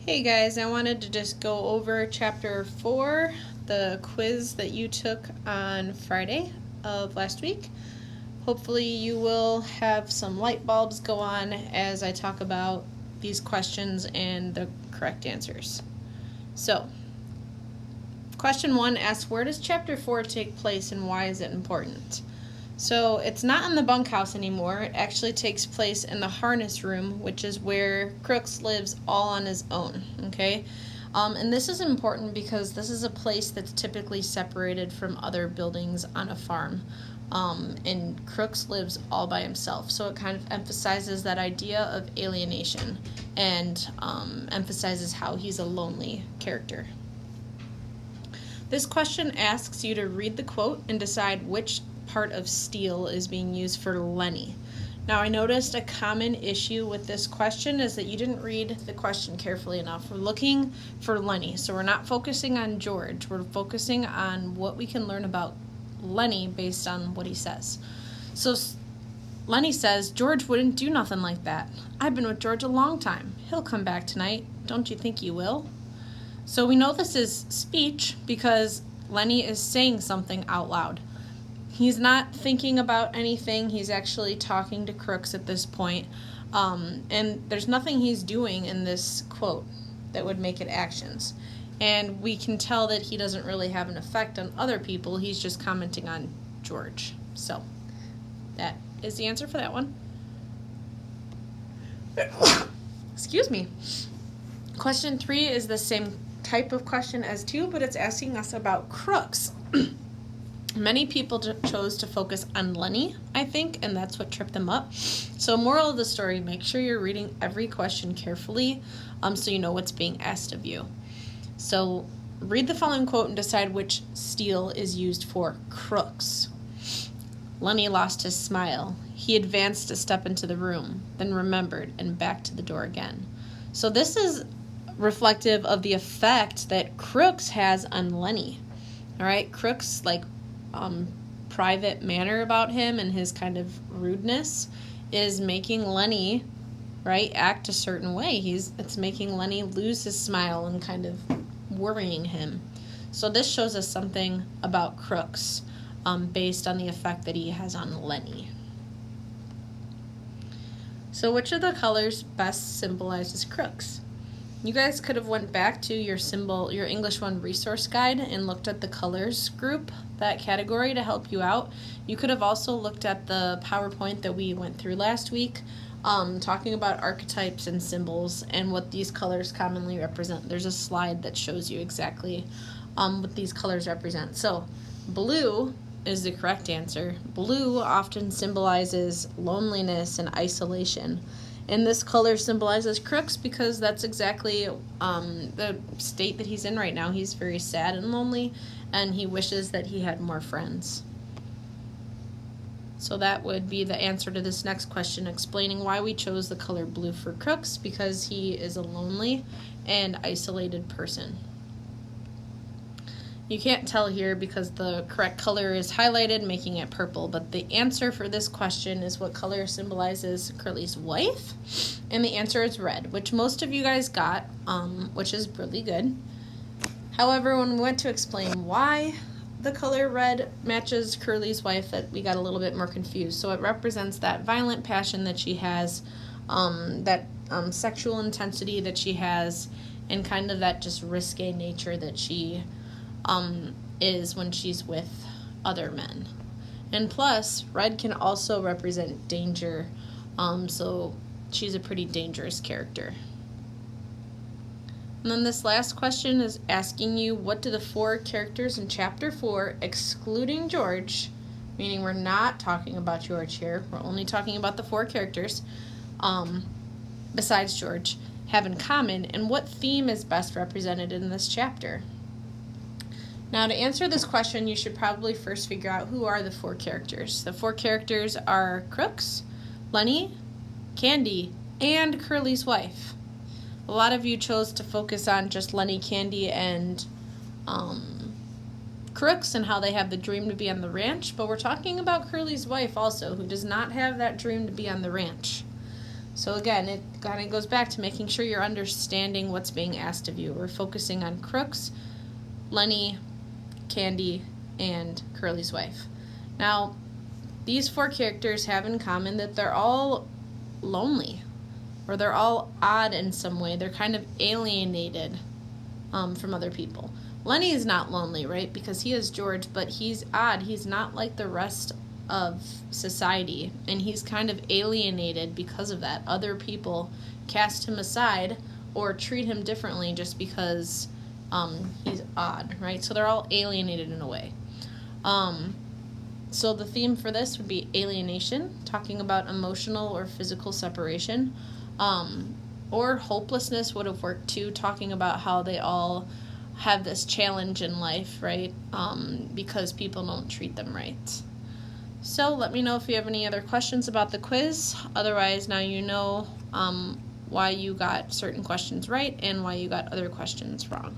Hey guys, I wanted to just go over chapter 4, the quiz that you took on Friday of last week. Hopefully you will have some light bulbs go on as I talk about these questions and the correct answers. So, question 1 asks, where does chapter 4 take place and why is it important? So it's not in the bunkhouse anymore. It actually takes place in the harness room, which is where Crooks lives all on his own, okay? And this is important because this is a place that's typically separated from other buildings on a farm. And Crooks lives all by himself. So it kind of emphasizes that idea of alienation and emphasizes how he's a lonely character. This question asks you to read the quote and decide which part of Steele is being used for Lenny. Now, I noticed a common issue with this question is that you didn't read the question carefully enough. We're looking for Lenny, so we're not focusing on George. We're focusing on what we can learn about Lenny based on what he says. So Lenny says, George wouldn't do nothing like that. I've been with George a long time. He'll come back tonight. Don't you think he will? So we know this is speech because Lenny is saying something out loud. He's not thinking about anything. He's actually talking to Crooks at this point. And there's nothing he's doing in this quote that would make it actions. And we can tell that he doesn't really have an effect on other people. He's just commenting on George. So that is the answer for that one. Excuse me. Question 3 is the same type of question as 2, but it's asking us about Crooks. Many people chose to focus on Lenny, I think, and that's what tripped them up. So moral of the story, make sure you're reading every question carefully so you know what's being asked of you. So read the following quote and decide which Steele is used for Crooks. Lenny lost his smile. He advanced a step into the room, then remembered and back to the door again. So this is reflective of the effect that Crooks has on Lenny. All right, Crooks, private manner about him and his kind of rudeness is making Lenny, act a certain way. It's making Lenny lose his smile and kind of worrying him. So this shows us something about Crooks based on the effect that he has on Lenny. So which of the colors best symbolizes Crooks? You guys could have went back to your English 1 resource guide and looked at the colors group, that category, to help you out. You could have also looked at the PowerPoint that we went through last week, talking about archetypes and symbols and what these colors commonly represent. There's a slide that shows you exactly what these colors represent. So blue is the correct answer. Blue often symbolizes loneliness and isolation. And this color symbolizes Crooks because that's exactly the state that he's in right now. He's very sad and lonely, and he wishes that he had more friends. So that would be the answer to this next question, explaining why we chose the color blue for Crooks, because he is a lonely and isolated person. You can't tell here because the correct color is highlighted, making it purple, but the answer for this question is what color symbolizes Curly's wife, and the answer is red, which most of you guys got, which is really good. However, when we went to explain why the color red matches Curly's wife, that we got a little bit more confused. So it represents that violent passion that she has, that sexual intensity that she has, and kind of that just risque nature that she is when she's with other men. And plus, red can also represent danger, so she's a pretty dangerous character. And then this last question is asking you, what do the 4 characters in chapter 4, excluding George, meaning we're not talking about George here, we're only talking about the 4 characters, besides George, have in common, and what theme is best represented in this chapter? Now, to answer this question, you should probably first figure out who are the 4 characters. The 4 characters are Crooks, Lenny, Candy, and Curly's wife. A lot of you chose to focus on just Lenny, Candy, and Crooks and how they have the dream to be on the ranch, but we're talking about Curly's wife also, who does not have that dream to be on the ranch. So again, it kind of goes back to making sure you're understanding what's being asked of you. We're focusing on Crooks, Lenny, Candy, and Curly's wife. Now, these 4 characters have in common that they're all lonely, or they're all odd in some way. They're kind of alienated from other people. Lenny is not lonely, right? Because he is George, but he's odd. He's not like the rest of society, and he's kind of alienated because of that. Other people cast him aside or treat him differently just because he's odd, right? So they're all alienated in a way. So the theme for this would be alienation, talking about emotional or physical separation. Or hopelessness would have worked too, talking about how they all have this challenge in life, right? Because people don't treat them right. So let me know if you have any other questions about the quiz. Otherwise, now you know why you got certain questions right and why you got other questions wrong.